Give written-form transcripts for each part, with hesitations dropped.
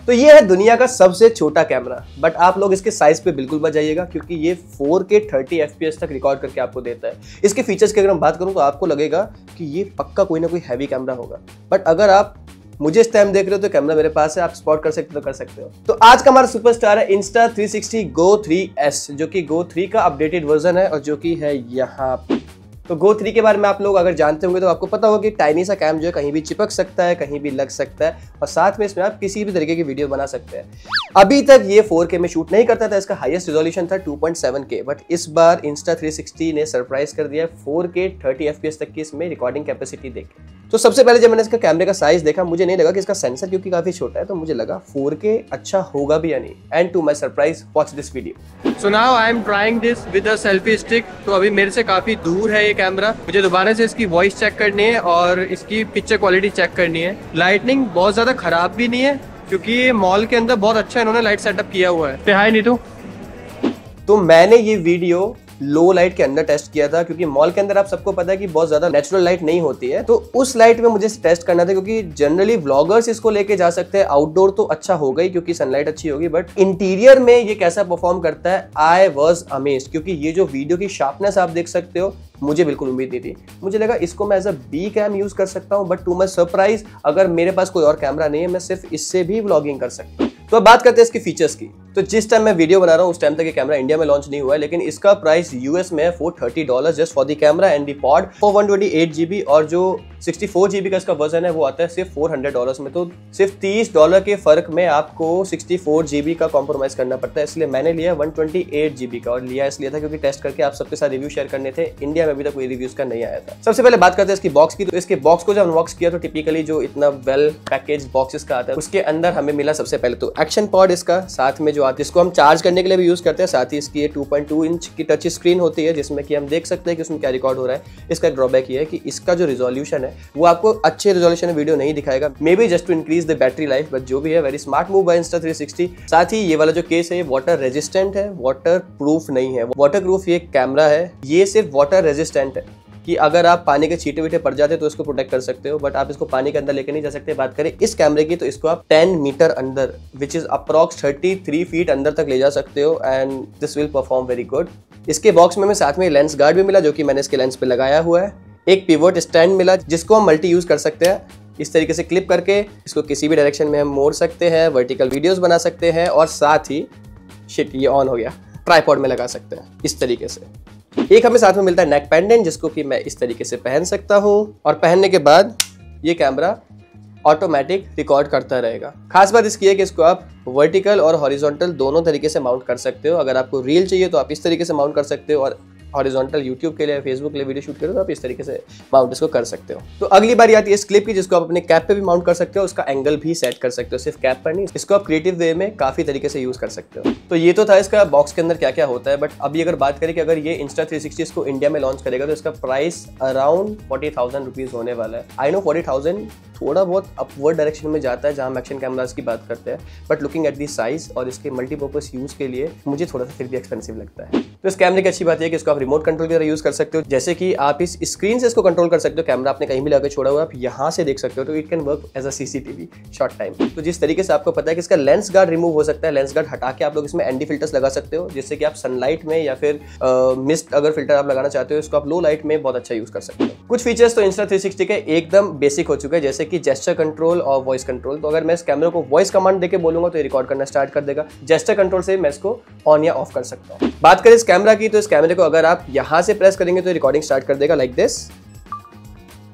तो ये है दुनिया का सबसे छोटा कैमरा, बट आप लोग इसके साइज पे बिल्कुल बच जाइएगा क्योंकि ये 4K 30 FPS तक रिकॉर्ड करके आपको देता है। इसके फीचर्स की अगर हम बात करूं तो आपको लगेगा कि ये पक्का कोई ना कोई हैवी कैमरा होगा, बट अगर आप मुझे इस टाइम देख रहे हो तो कैमरा मेरे पास है, आप स्पॉट कर सकते हो तो कर सकते हो। तो आज का हमारा सुपरस्टार है Insta360 Go 3S, जो कि Go 3 का अपडेटेड वर्जन है और जो कि है यहाँ पे। तो Go 3 के बारे में आप लोग अगर जानते होंगे तो आपको पता होगा कि टाइनी सा कैम जो है कहीं भी चिपक सकता है, कहीं भी लग सकता है और साथ में इसमें आप किसी भी तरीके की वीडियो बना सकते हैं। अभी तक ये 4K में शूट नहीं करता था, इसका हाईएस्ट रिजोल्यूशन था 2.7K, बट इस बार Insta360 ने सरप्राइज कर दिया 4K 30 FPS तक की इसमें रिकॉर्डिंग कैपेसिटी देके। तो सबसे पहले जब मैंने इसका कैमरे का साइज देखा, मुझे नहीं लगा कि इसका सेंसर क्योंकि काफी छोटा है, तो मुझे लगा 4K अच्छा होगा भी या नहीं। And to my surprise, watch this video. So now I am trying this with a selfie stick. तो अभी मेरे से काफी दूर है ये कैमरा, मुझे दोबारा से इसकी वॉइस चेक करनी है और इसकी पिक्चर क्वालिटी चेक करनी है। लाइटनिंग बहुत ज्यादा खराब भी नहीं है क्योंकि ये मॉल के अंदर बहुत अच्छा इन्होंने लाइट सेटअप किया हुआ है। हाय नीतू। तो मैंने ये वीडियो लो लाइट के अंदर टेस्ट किया था क्योंकि मॉल के अंदर आप सबको पता है कि बहुत ज्यादा नेचुरल लाइट नहीं होती है, तो उस लाइट में मुझे टेस्ट करना था क्योंकि जनरली व्लॉगर्स इसको लेके जा सकते हैं। आउटडोर तो अच्छा होगा ही क्योंकि सनलाइट अच्छी होगी, बट इंटीरियर में ये कैसा परफॉर्म करता है, आई वाज अमेज्ड। क्योंकि ये जो वीडियो की शार्पनेस आप देख सकते हो, मुझे बिल्कुल उम्मीद नहीं थी। मुझे लगा इसको मैं as a B cam use कर सकता हूँ, बट टू माय सरप्राइज अगर मेरे पास कोई और कैमरा नहीं है, मैं सिर्फ इससे भी व्लॉगिंग कर सकता हूँ। तो अब बात करते हैं इसके फीचर्स की। तो जिस टाइम मैं वीडियो बना रहा हूँ उस टाइम तक ये कैमरा इंडिया में लॉन्च नहीं हुआ है, लेकिन इसका प्राइस यूएस में है $430 just for the camera and the pod for 128GB, और जो 64GB का इसका वर्जन है वो आता है सिर्फ $400 में। तो सिर्फ $30 के फर्क में आपको 64GB का कॉम्प्रोमाइज करना पड़ता है, इसलिए मैंने लिया 128GB का। और लिया इसलिए था क्योंकि टेस्ट करके आप सबके साथ रिव्यू शेयर करने थे। इंडिया में अभी तक कोई रिव्यूज का नहीं आया था। सबसे पहले बात करते हैं इसकी बॉक्स की। तो इसके बॉक्स को जब अनबॉक्स किया तो टिपिकली जो इतना वेल पैकेज बॉक्स का आता है, उसके अंदर हमें मिला सबसे पहले तो एक्शन पॉड इसका, साथ में जो आता है इसको हम चार्ज करने के लिए भी यूज करते हैं। साथ ही इसकी ये 2.2 इंच की टच स्क्रीन होती है जिसमें कि हम देख सकते हैं कि उसमें क्या रिकॉर्ड हो रहा है। इसका ड्रॉबैक ये है कि इसका जो रिजोल्यूशन है वो आपको अच्छे रिजोल्यूशन में वीडियो नहीं दिखाएगा, maybe just to increase the battery life, but जो भी है very smart move by Insta360। साथ ही ये वाला जो केस है ये वाटर रेजिस्टेंट है, वाटर प्रूफ नहीं है। वाटर प्रूफ ये कैमरा है, ये सिर्फ वाटर रेजिस्टेंट है कि अगर आप पानी के छींटे वीटे पड़ जाते तो इसको प्रोटेक्ट कर सकते हो, बट आप इसको पानी के अंदर लेके नहीं जा सकते। बात करें इस कैमरे की तो इसको आप 10 मीटर अंदर, विच इज अप्रॉक्स 33 फीट अंदर तक ले जा सकते हो and this will perform very good. इसके बॉक्स में साथ में लेंस गार्ड भी मिला जो कि मैंने इसके लेंस पे लगाया हुआ है। एक पिवट स्टैंड मिला जिसको हम मल्टी यूज कर सकते हैं, इस तरीके से क्लिप करके इसको किसी भी डायरेक्शन में हम मोड़ सकते हैं, वर्टिकल वीडियोस बना सकते हैं, और साथ ही शिट ये ऑन हो गया, ट्राइपॉड में लगा सकते हैं इस तरीके से। एक हमें साथ में मिलता है नेक पेंडेंट जिसको कि मैं इस तरीके से पहन सकता हूं, और पहनने के बाद ये कैमरा ऑटोमेटिक रिकॉर्ड करता रहेगा। खास बात इसकी है कि इसको आप वर्टिकल और हॉरिजॉन्टल दोनों तरीके से माउंट कर सकते हो। अगर आपको रील चाहिए तो आप इस तरीके से माउंट कर सकते हो, और हॉरिजॉन्टल यूट्यूब के लिए, फेसबुक के लिए वीडियो शूट करो तो आप इस तरीके से माउंट इसको कर सकते हो। तो अगली बारी आती है इस क्लिप की जिसको आप अपने कैप पे भी माउंट कर सकते हो, उसका एंगल भी सेट कर सकते हो, सिर्फ कैप पर नहीं। इसको आप क्रिएटिव वे में काफी तरीके से यूज कर सकते हो। तो ये तो था इसका बॉक्स के अंदर क्या क्या होता है, बट अभी अगर बात करें कि अगर ये Insta360 इसको इंडिया में लॉन्च करेगा तो इसका प्राइस अराउंड 40,000 रुपीज होने वाला है। आई नो 40,000 थोड़ा बहुत अपवर्ड डायरेक्शन में जाता है जहां हम एक्शन कैमरास की बात करते हैं, but looking at the size और इसके मल्टीपर्पज यूज के लिए मुझे थोड़ा सा फिर भी एक्सपेंसिव लगता है। तो इस कैमरे की अच्छी बात है कि इसको आप रिमोट कंट्रोल की तरह यूज कर सकते हो, जैसे कि आप इस स्क्रीन से इसको कंट्रोल कर सकते हो। कैमरा आपने कहीं भी लगा छोड़ा हुआ आप यहाँ से देख सकते हो, तो it can work as a CCTV short time. तो जिस तरीके से आपको पता है कि इसका लेंस गार्ड रिमूव हो सकता है, लेंस गार्ड हटा के आप लोग इसमें ND फिल्टर्स लगा सकते हो, जिससे कि आप सनलाइट में या फिर मिस्ट अगर फिल्टर आप लगाना चाहते हो इसको आप लो लाइट में बहुत अच्छा यूज कर सकते हो। कुछ फीचर्स तो Insta360 के एकदम बेसिक हो चुके हैं, जैसे कि जेस्चर कंट्रोल और वॉइस कंट्रोल। तो अगर मैं इस कैमरे को वॉइस कमांड देके बोलूंगा तो ये रिकॉर्ड करना स्टार्ट कर देगा। जेस्चर कंट्रोल से मैं इसको ऑन या ऑफ कर सकता हूँ। बात करें इस कैमरा की तो इस कैमरे को अगर आप यहाँ से प्रेस करेंगे तो रिकॉर्डिंग स्टार्ट कर देगा लाइक दिस,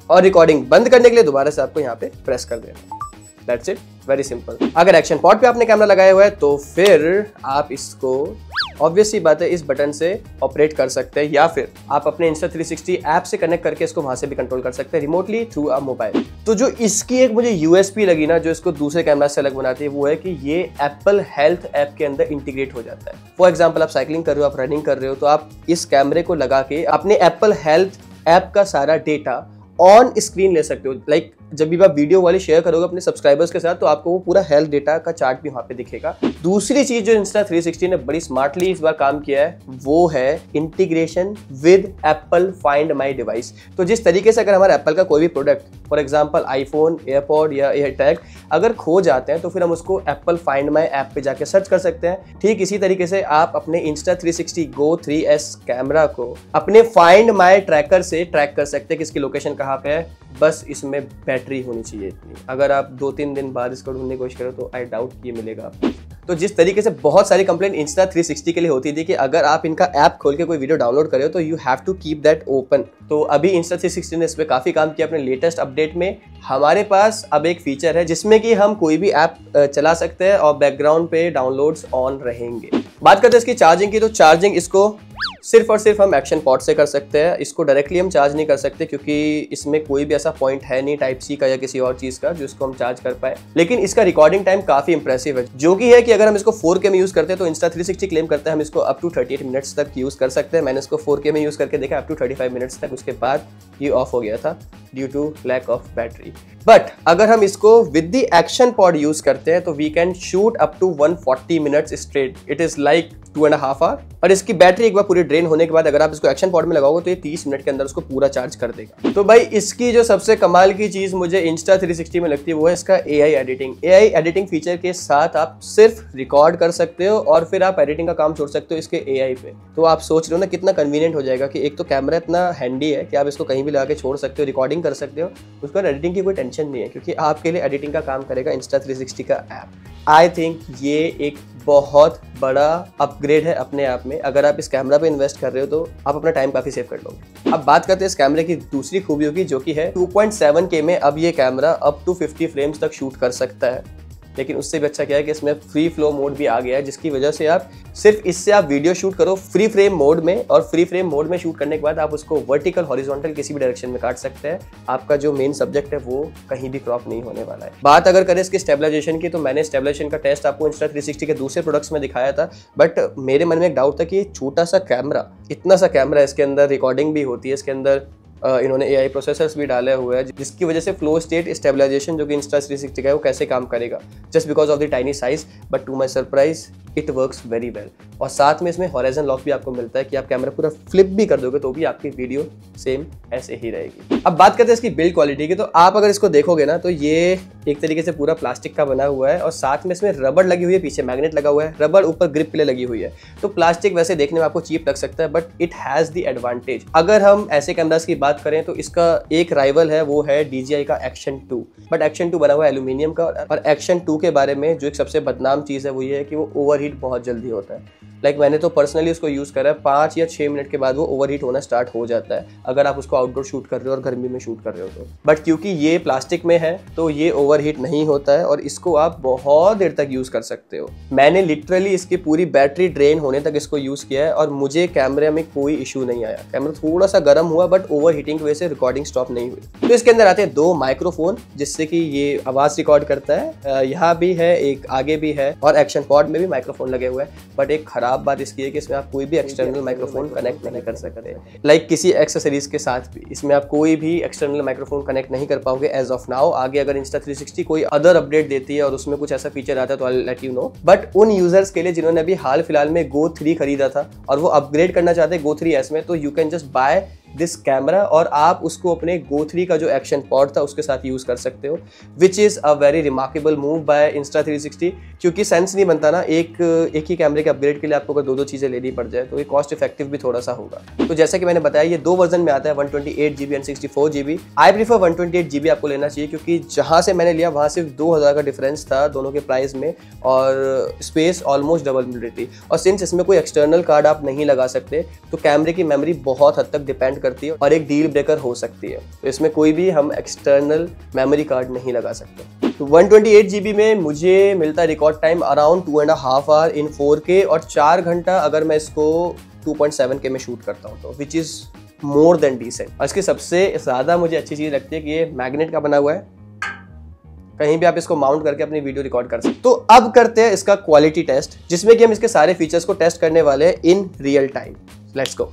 और रिकॉर्डिंग बंद करने के लिए दोबारा से आपको यहाँ पे प्रेस कर देना। That's it, very simple. अगर एक्शन पॉड पे आपने कैमरा लगाया हुआ है तो फिर आप इसको ऑब्वियस सी बात है इस बटन से ऑपरेट कर सकते हैं, या फिर आप अपने Insta360 ऐप से कनेक्ट करके इसको वहां से भी कंट्रोल कर सकते हैं रिमोटली थ्रू अ मोबाइल। तो जो इसकी एक मुझे USP लगी ना, जो इसको दूसरे कैमरा से अलग बनाती है, वो है कि ये एप्पल हेल्थ ऐप के अंदर इंटीग्रेट हो जाता है। फॉर एग्जाम्पल आप साइकिलिंग कर रहे हो, आप रनिंग कर रहे हो, तो आप इस कैमरे को लगा के अपने एप्पल हेल्थ ऐप का सारा डेटा ऑन स्क्रीन ले सकते हो। लाइक जब भी आप वीडियो वाले शेयर करोगे अपने सब्सक्राइबर्स के साथ तो आपको वो पूरा हेल्थ डेटा का चार्ट भी वहां पे दिखेगा। दूसरी चीज जो Insta360 ने बड़ी स्मार्टली इस बार काम किया है वो है integration with Apple find my device. तो जिस तरीके से अगर हमारा एप्पल का कोई भी product for example iPhone, AirPod या एयरटैग अगर खो जाते हैं तो फिर हम उसको एप्पल फाइंड माई ऐप पे जाके सर्च कर सकते हैं। ठीक इसी तरीके से आप अपने Insta360 Go 3S कैमरा को अपने फाइंड माई ट्रैकर से ट्रैक कर सकते हैं कि इसकी लोकेशन कहाँ पे है, बस इसमें बैटरी होनी चाहिए इतनी। अगर आप 2-3 दिन बाद इसको ढूंढने की कोशिश करो तो आई डाउट ये मिलेगा आपको। तो जिस तरीके से बहुत सारी कंप्लेंट Insta360 के लिए होती थी कि अगर आप इनका ऐप खोल के कोई वीडियो डाउनलोड करे हो तो you have to keep that open, तो अभी Insta360 ने इस पे काफी काम किया अपने लेटेस्ट अपडेट में। हमारे पास अब एक फीचर है जिसमें कि हम कोई भी ऐप चला सकते हैं और बैकग्राउंड पे डाउनलोड्स ऑन रहेंगे। बात करते हैं इसकी चार्जिंग की, तो चार्जिंग इसको सिर्फ और सिर्फ हम एक्शन पॉड से कर सकते हैं। इसको डायरेक्टली हम चार्ज नहीं कर सकते क्योंकि इसमें कोई भी ऐसा पॉइंट है नहीं टाइप सी का या किसी और चीज का जिसको हम चार्ज कर पाए। लेकिन इसका रिकॉर्डिंग टाइम काफी इंप्रेसिव है, जो कि है कि अगर हम इसको 4K में यूज करते हैं तो Insta360 क्लेम करता है हम इसको अप टू 38 मिनट्स तक यूज कर सकते हैं। मैंने इसको 4K में यूज करके देखा अप टू 35 मिनट्स तक, उसके बाद ये ऑफ हो गया था due to lack of battery. But अगर हम इसको with the action pod use करते हैं तो we can shoot up to 140 minutes straight. It is like 2.5 hour. और इसकी बैटरी एक बार पूरी ड्रेन होने के बाद अगर आप इसको एक्शन पॉड में लगाओगे तो ये 30 मिनट के अंदर उसको पूरा चार्ज कर देगा। तो भाई इसकी जो सबसे कमाल की चीज मुझे Insta360 में लगती है वो है इसका AI editing. AI editing feature के साथ आप सिर्फ रिकॉर्ड कर सकते हो और फिर आप एडिटिंग का काम छोड़ सकते हो इसके AI पे। तो आप सोच रहे हो ना कितना कन्वीनियंट हो जाएगा कि एक तो कैमरा इतना हैंडी है कि आप इसको कहीं भी लगा के छोड़ सकते हो, रिकॉर्डिंग कर सकते हो, उसके बाद एडिटिंग की कोई टेंशन नहीं है क्योंकि आपके लिए एडिटिंग का काम करेगा Insta360 का ऐप। आई थिंक ये एक बहुत बड़ा अपग्रेड है अपने आप में। अगर आप इस कैमरा पे इन्वेस्ट कर रहे हो तो आप अपना टाइम काफी सेव कर लोगे। अब बात करते हैं इस कैमरे की दूसरी खूबियों की, जो कि है 2.7K में अब ये कैमरा अप टू 50 फ्रेम्स तक शूट कर सकता है। लेकिन उससे भी अच्छा क्या है कि इसमें फ्री फ्लो मोड भी आ गया है, जिसकी वजह से आप सिर्फ इससे आप वीडियो शूट करो फ्री फ्रेम मोड में, और फ्री फ्रेम मोड में शूट करने के बाद आप उसको वर्टिकल हॉरिजॉन्टल किसी भी डायरेक्शन में काट सकते हैं। आपका जो मेन सब्जेक्ट है वो कहीं भी क्रॉप नहीं होने वाला है। बात अगर करें इसकी स्टेबलाइजेशन की, तो मैंने स्टेबलाइजेशन का टेस्ट आपको Insta360 के दूसरे प्रोडक्ट्स में दिखाया था, बट मेरे मन में एक डाउट था कि छोटा सा कैमरा, इतना सा कैमरा, इसके अंदर रिकॉर्डिंग भी होती है, इसके अंदर इन्होंने AI प्रोसेसर्स भी डाले हुए हैं, जिसकी वजह से फ्लो स्टेट स्टेबलाइजेशन जो कि Insta360 का है वो कैसे काम करेगा just because of the tiny size. But to my surprise it works very well. और साथ में इसमें हॉराइजन लॉक भी आपको मिलता है कि आप कैमरा पूरा फ्लिप भी कर दोगे तो भी आपकी वीडियो सेम ऐसे ही रहेगी। अब बात करते हैं इसकी बिल्ड क्वालिटी की, तो आप अगर इसको देखोगे ना तो ये एक तरीके से पूरा प्लास्टिक का बना हुआ है और साथ में इसमें रबड़ लगी हुई है, पीछे मैग्नेट लगा हुआ है, रबड़ ऊपर ग्रिप के लिए लगी हुई है। तो प्लास्टिक वैसे देखने में आपको चीप लग सकता है but it has the advantage. अगर हम ऐसे कैमरास की बात करें तो इसका एक राइवल है वो है DJI का एक्शन 2, बट एक्शन 2 बना हुआ है एल्यूमिनियम का। और एक्शन 2 के बारे में जो एक सबसे बदनाम चीज़ है वो ये है कि वो ओवरहीट बहुत जल्दी होता है। मैंने तो पर्सनली उसको यूज़ करा है, 5 या 6 मिनट के बाद वो ओवरहीट होना स्टार्ट हो जाता है अगर आप उसको आउटडोर शूट कर रहे हो और गर्मी में शूट कर रहे हो तो। बट क्योंकि ये प्लास्टिक में है तो ये ओवरहीट नहीं होता है और इसको आप बहुत देर तक यूज़ कर सकते हो। मैंने लिटरली इसकी पूरी बैटरी ड्रेन होने तक इसको यूज़ किया है और मुझे कैमरे में कोई इशू नहीं आया। कैमरा थोड़ा सा गर्म हुआ बट ओवरहीटिंग की वजह से रिकॉर्डिंग स्टॉप नहीं हुई। तो इसके अंदर आते हैं 2 माइक्रोफोन जिससे कि ये आवाज़ रिकॉर्ड करता है। यहाँ भी है, एक आगे भी है और एक्शन पॉड में भी माइक्रोफोन लगे हुए हैं। बट एक खराब बात इसकी है कि आप कोई भी एक्सटर्नल माइक्रोफोन कनेक्ट नहीं कर सकते, किसी एक्सेसरीज के साथ भी इसमें आप कोई भी एक्सटर्नल माइक्रोफोन कनेक्ट नहीं कर पाओगे एज ऑफ नाउ। आगे अगर Insta360 कोई अदर अपडेट देती है और उसमें कुछ ऐसा फीचर आता है तो I will let you know. But उन यूजर्स के लिए जिन्होंने अभी हाल फिलहाल में Go 3 खरीदा था और वो अपग्रेड करना चाहते हैं Go 3S में, तो you can just by this camera और आप उसको अपने Go 3 का जो एक्शन पॉड था उसके साथ यूज कर सकते हो, which is a very remarkable move by Insta360। क्योंकि सेंस नहीं बनता ना एक ही कैमरे के अपग्रेड के लिए आपको अगर 2 चीजें लेनी पड़ जाए, तो ये कॉस्ट इफेक्टिव भी थोड़ा सा होगा। तो जैसा कि मैंने बताया ये 2 वर्जन में आता है, 128GB and 64GB। I prefer 128GB आपको लेना चाहिए क्योंकि जहां से मैंने लिया वहां सिर्फ 2000 का डिफरेंस था दोनों के प्राइस में और स्पेस ऑलमोस्ट डबल मिल रही थी। और सिंस इसमें कोई एक्सटर्नल कार्ड आप नहीं लगा सकते तो कैमरे की मेमोरी बहुत हद तक डिपेंड करती है और एक डील ब्रेकर हो सकती है। तो इसमें कोई भी हम एक्सटर्नल मेमोरी कार्ड नहीं लगा सकते। तो 128GB में मुझे मिलता है record time around 2.5 hour in 4K और 4 घंटा अगर मैं इसको 2.7K में शूट करता हूँ तो, which is more than decent. और इसकी सबसे ज़्यादा मुझे अच्छी चीज़ लगती है कि ये मैग्नेट का बना हुआ है, कहीं भी आप इसको माउंट करके अपनी वीडियो रिकॉर्ड कर सकते। तो अब करते हैं इसका क्वालिटी टेस्ट, जिसमें कि हम इसके सारे फीचर्स को टेस्ट करने वाले हैं in real time. Let's go.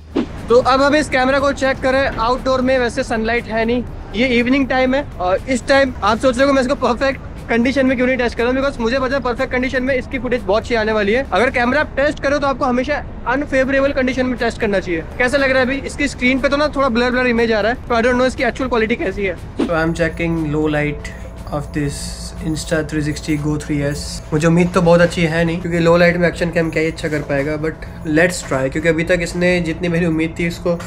तो अब हम इस कैमरा को चेक करें आउटडोर में। वैसे सनलाइट है नहीं, ये इवनिंग टाइम है और इस टाइम आप सोच रहे हो मैं इसको परफेक्ट कंडीशन में क्यों नहीं टेस्ट कर रहा हूँ, बिकॉज मुझे पता है परफेक्ट कंडीशन में इसकी फुटेज बहुत अच्छी आने वाली है। अगर कैमरा आप टेस्ट करो तो आपको हमेशा अनफेवरेबल कंडीशन में टेस्ट करना चाहिए। कैसा लग रहा है अभी इसकी स्क्रीन पे तो ना थोड़ा ब्लर ब्लर इमेज आ रहा है, तो आई डोंट नो इसकी एक्चुअल क्वालिटी कैसी है। So I am checking low light of this Insta360 Go 3S। मुझे उम्मीद तो बहुत अच्छी है नहीं, क्योंकि लो लाइट में एक्शन कैम क्या ही अच्छा कर पाएगा, बट लेट्स ट्राई, क्योंकि अभी तक इसने जितनी मेरी उम्मीद थी इसको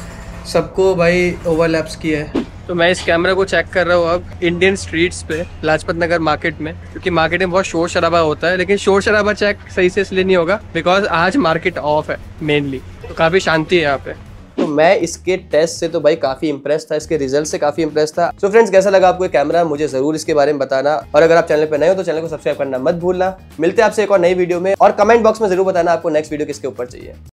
सबको भाई ओवरलैप्स किया है। तो मैं इस कैमरा को चेक कर रहा हूँ अब इंडियन स्ट्रीट्स पे, लाजपत नगर मार्केट में, क्योंकि मार्केट में बहुत शोर शराबा होता है, लेकिन शोर शराबा चेक सही से इसलिए नहीं होगा बिकॉज आज मार्केट ऑफ है मेनली, तो काफ़ी शांति है यहाँ पे। तो मैं इसके टेस्ट से तो भाई काफी इंप्रेस था, इसके रिजल्ट से काफी इंप्रेस था। सो फ्रेंड्स, कैसा लगा आपको ये कैमरा, मुझे जरूर इसके बारे में बताना, और अगर आप चैनल पे नए हो तो चैनल को सब्सक्राइब करना मत भूलना। मिलते हैं आपसे एक और नई वीडियो में, और कमेंट बॉक्स में जरूर बताना आपको नेक्स्ट वीडियो किसके ऊपर चाहिए।